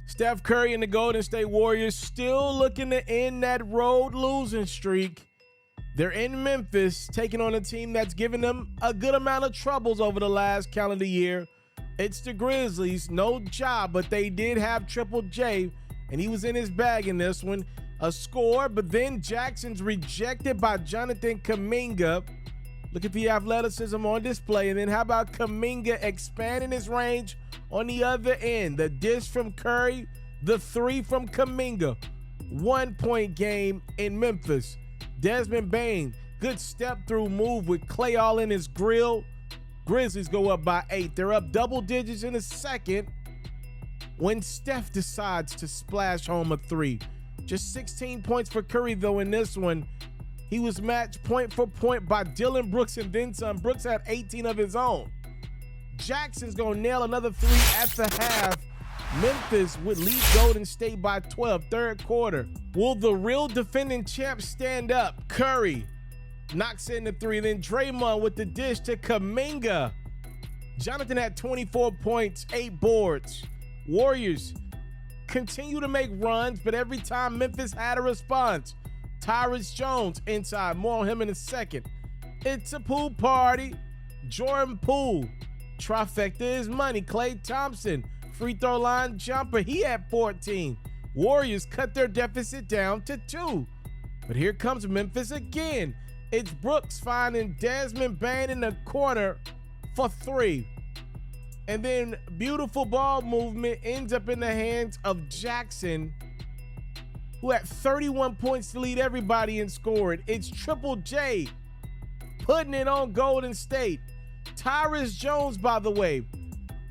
Steph Curry and the Golden State Warriors still looking to end that road losing streak. They're in Memphis, taking on a team that's given them a good amount of troubles over the last calendar year. It's the Grizzlies, no job, but they did have Triple J, and he was in his bag in this one. A score, but then Jackson's rejected by Jonathan Kuminga. Look at the athleticism on display, and then how about Kuminga expanding his range on the other end? The dish from Curry, the three from Kuminga. 1 point game in Memphis. Desmond Bane, good step-through move with Klay all in his grill. Grizzlies go up by 8. They're up double digits in a second when Steph decides to splash home a 3. Just 16 points for Curry, though, in this one. He was matched point for point by Dillon Brooks and then some. Brooks had 18 of his own. Jackson's going to nail another 3 at the half. Memphis would lead Golden State by 12, third quarter. Will the real defending champs stand up? Curry knocks in the 3. Then Draymond with the dish to Kuminga. Jonathan had 24 points, 8 boards. Warriors continue to make runs, but every time Memphis had a response. Tyrus Jones inside. More on him in a second. It's a pool party. Jordan Poole. Trifecta is money. Klay Thompson. Free throw line jumper. He had 14. Warriors cut their deficit down to 2. But here comes Memphis again. It's Brooks finding Desmond Bane in the corner for 3. And then beautiful ball movement ends up in the hands of Jackson, who had 31 points to lead everybody in scoring. It's Triple J putting it on Golden State. Tyrus Jones, by the way,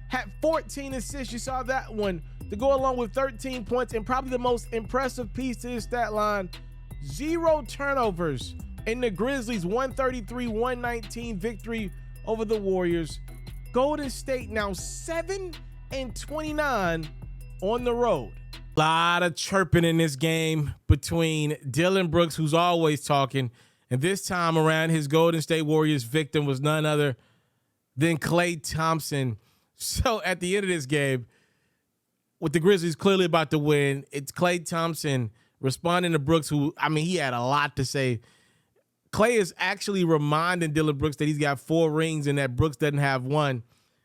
had 14 assists. You saw that one to go along with 13 points, and probably the most impressive piece to his stat line, 0 turnovers in the Grizzlies' 133-119 victory over the Warriors. Golden State now 7-29 on the road. A lot of chirping in this game between Dillon Brooks, who's always talking, and this time around his Golden State Warriors victim was none other than Klay Thompson. So at the end of this game, with the Grizzlies clearly about to win, it's Klay Thompson responding to Brooks, who, I mean, he had a lot to say. Klay is actually reminding Dillon Brooks that he's got 4 rings and that Brooks doesn't have 1.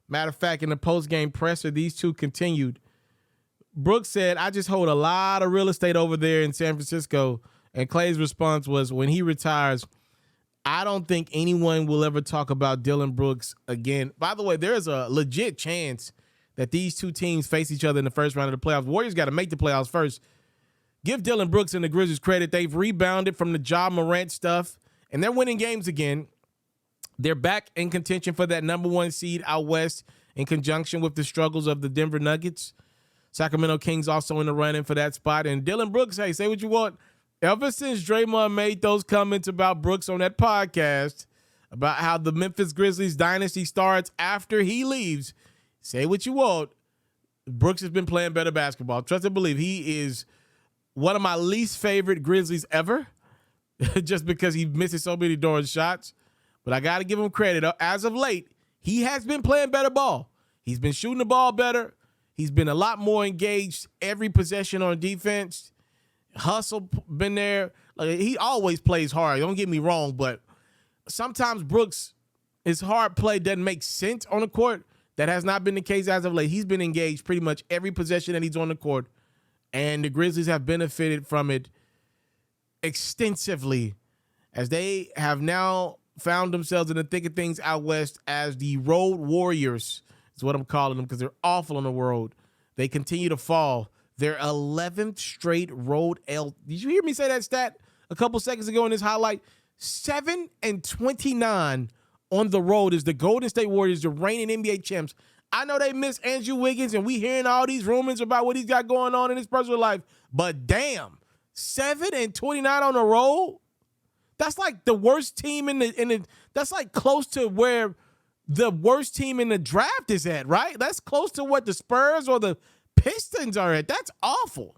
Matter of fact, in the post-game presser, these two continued. Brooks said, I just hold a lot of real estate over there in San Francisco. And Klay's response was, when he retires, I don't think anyone will ever talk about Dillon Brooks again. By the way, there's a legit chance that these two teams face each other in the first round of the playoffs. Warriors got to make the playoffs first. Give Dillon Brooks and the Grizzlies credit. They've rebounded from the Ja Morant stuff, and they're winning games again. They're back in contention for that number 1 seed out west in conjunction with the struggles of the Denver Nuggets. Sacramento Kings also in the running for that spot. And Dillon Brooks, hey, say what you want. Ever since Draymond made those comments about Brooks on that podcast, about how the Memphis Grizzlies dynasty starts after he leaves, say what you want, Brooks has been playing better basketball. Trust and believe, he is one of my least favorite Grizzlies ever, just because he misses so many door shots. But I got to give him credit. As of late, he has been playing better ball. He's been shooting the ball better. He's been a lot more engaged every possession on defense. Hustle been there. Like, he always plays hard. Don't get me wrong, but sometimes Brooks, his hard play doesn't make sense on the court. That has not been the case as of late. He's been engaged pretty much every possession that he's on the court, and the Grizzlies have benefited from it extensively as they have now found themselves in the thick of things out west as the Road Warriors is what I'm calling them, because they're awful on the road. They continue to fall. Their 11th straight road L. Did you hear me say that stat a couple seconds ago in this highlight? 7-29 on the road is the Golden State Warriors, the reigning NBA champs. I know they miss Andrew Wiggins, and we hearing all these rumors about what he's got going on in his personal life. But damn, 7-29 on the road. That's like the worst team in the. That's like close to where the worst team in the draft is at, right? That's close to what the Spurs or the Pistons are at. That's awful.